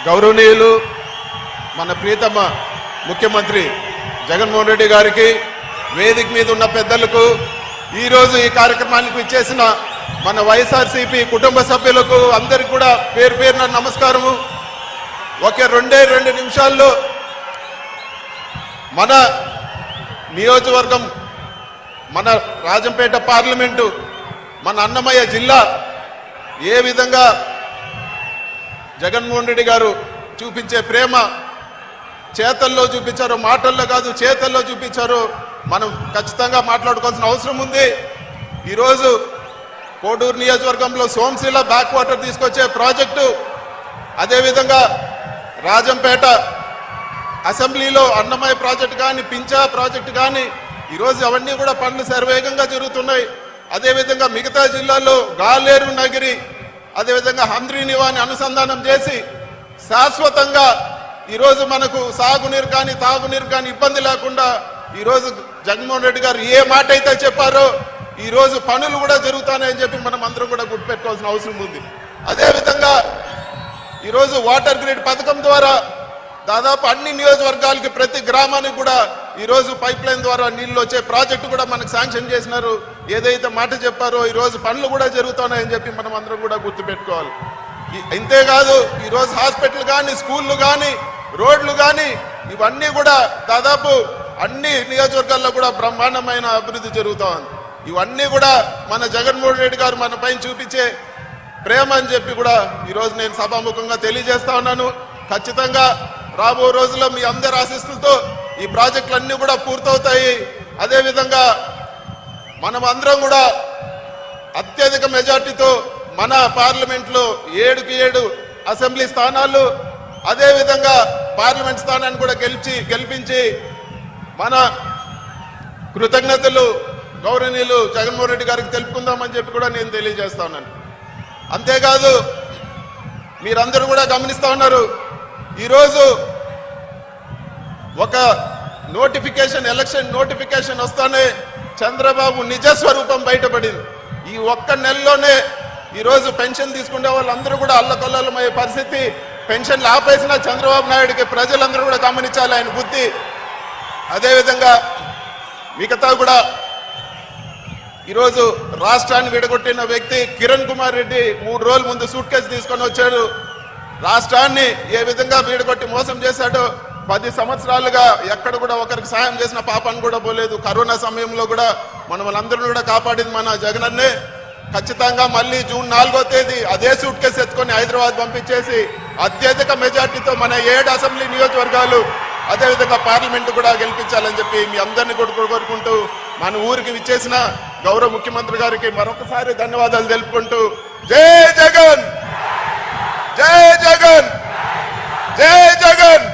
గౌరవనీయులు మన ప్రియతమ ముఖ్యమంత్రి జగన్మోహన్ రెడ్డి గారికి, వేదిక మీద ఉన్న పెద్దలకు, ఈరోజు ఈ కార్యక్రమానికి ఇచ్చేసిన మన వైఎస్ఆర్సీపీ కుటుంబ సభ్యులకు అందరికీ కూడా పేరు పేరున నమస్కారము. ఒకే 2 నిమిషాల్లో మన నియోజకవర్గం, మన రాజంపేట పార్లమెంటు, మన అన్నమయ్య జిల్లా ఏ విధంగా జగన్మోహన్ రెడ్డి గారు చూపించే ప్రేమ చేతల్లో చూపించారో, మాటల్లో కాదు చేతల్లో చూపించారో మనం ఖచ్చితంగా మాట్లాడుకోవాల్సిన అవసరం ఉంది. ఈరోజు కోడూరు నియోజకవర్గంలో సోమశిల బ్యాక్ వాటర్ తీసుకొచ్చే ప్రాజెక్టు, అదేవిధంగా రాజంపేట అసెంబ్లీలో అన్నమయ్య ప్రాజెక్టు కానీ, పించా ప్రాజెక్టు కానీ, ఈరోజు అవన్నీ కూడా పనులు శరవేగంగా జరుగుతున్నాయి. అదేవిధంగా మిగతా జిల్లాల్లో గాలేరు నగిరి, అదేవిధంగా హంద్రీనివాని అనుసంధానం చేసి శాశ్వతంగా ఈరోజు మనకు సాగునీరు కానీ తాగునీరు కానీ ఇబ్బంది లేకుండా ఈరోజు జగన్మోహన్ రెడ్డి గారు ఏ మాట అయితే చెప్పారో ఈరోజు పనులు కూడా జరుగుతాయని చెప్పి మనం అందరం కూడా గుర్తుపెట్టుకోవాల్సిన అవసరం ఉంది. అదేవిధంగా ఈరోజు వాటర్ గ్రిడ్ పథకం ద్వారా దాదాపు అన్ని నియోజకవర్గాలకి, ప్రతి గ్రామానికి కూడా ఈరోజు పైప్ లైన్ ద్వారా నీళ్లు వచ్చే ప్రాజెక్టు కూడా మనకు శాంక్షన్ చేసినారు. ఏదైతే మాట చెప్పారో ఈరోజు పనులు కూడా జరుగుతున్నాయని చెప్పి మనం అందరం కూడా గుర్తుపెట్టుకోవాలి. ఇంతేకాదు ఈరోజు హాస్పిటల్ కానీ, స్కూళ్ళు కానీ, రోడ్లు కానీ ఇవన్నీ కూడా దాదాపు అన్ని నియోజకవర్గాల్లో కూడా బ్రహ్మాండమైన అభివృద్ధి జరుగుతూ ఉంది. ఇవన్నీ కూడా మన జగన్మోహన్ రెడ్డి గారు మన పైన చూపించే ప్రేమ అని చెప్పి కూడా ఈరోజు నేను సభాముఖంగా తెలియజేస్తా ఉన్నాను. ఖచ్చితంగా రాబో రోజుల్లో మీ అందరి ఆశీస్సులతో ఈ ప్రాజెక్టులన్నీ కూడా పూర్తవుతాయి. అదేవిధంగా మనం అందరం కూడా అత్యధిక మెజార్టీతో మన పార్లమెంట్లో 7 అసెంబ్లీ స్థానాలు, అదేవిధంగా పార్లమెంట్ స్థానాన్ని కూడా గెలిపించి మన కృతజ్ఞతలు గౌరవనీయులు జగన్మోహన్ రెడ్డి గారికి తెలుపుకుందామని చెప్పి కూడా నేను తెలియజేస్తా ఉన్నాను. అంతేకాదు మీరందరూ కూడా గమనిస్తా ఉన్నారు, ఈరోజు ఒక ఎలక్షన్ నోటిఫికేషన్ వస్తానే చంద్రబాబు నిజస్వరూపం బయటపడింది. ఈ ఒక్క నెలలోనే ఈరోజు పెన్షన్ తీసుకునే వాళ్ళందరూ కూడా అల్లకొల్లమయ్యే పరిస్థితి. పెన్షన్లు ఆపేసిన చంద్రబాబు నాయుడికి ప్రజలందరూ కూడా గమనించాలి ఆయన బుద్ధి. అదేవిధంగా మిగతా కూడా ఈరోజు రాష్ట్రాన్ని విడగొట్టిన వ్యక్తి కిరణ్ కుమార్ రెడ్డి 3 రోజుల ముందు సూట్ కేసు తీసుకొని వచ్చాడు. రాష్ట్రాన్ని ఏ విధంగా వీడగొట్టి మోసం చేశాడో, 10 సంవత్సరాలుగా ఎక్కడ కూడా ఒకరికి సాయం చేసిన పాపాన్ని కూడా పోలేదు. కరోనా సమయంలో కూడా మనం వాళ్ళందరూ కూడా కాపాడింది మన జగనన్నే. ఖచ్చితంగా మళ్ళీ జూన్ 4వ తేదీ అదే సూట్ కేసు ఎత్తుకొని హైదరాబాద్ పంపించేసి అత్యధిక మెజార్టీతో మన 7 అసెంబ్లీ నియోజకవర్గాలు, అదేవిధంగా పార్లమెంటు కూడా గెలిపించాలని చెప్పి మీ అందరినీ కోరుకుంటూ మన ఊరికి విచ్చేసిన గౌరవ ముఖ్యమంత్రి గారికి మరొకసారి ధన్యవాదాలు తెలుపుకుంటూ జై జగన్, జై జగన్, జై జగన్.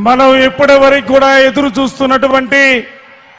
మనం ఇప్పటి వరకు కూడా ఎదురు చూస్తున్నటువంటి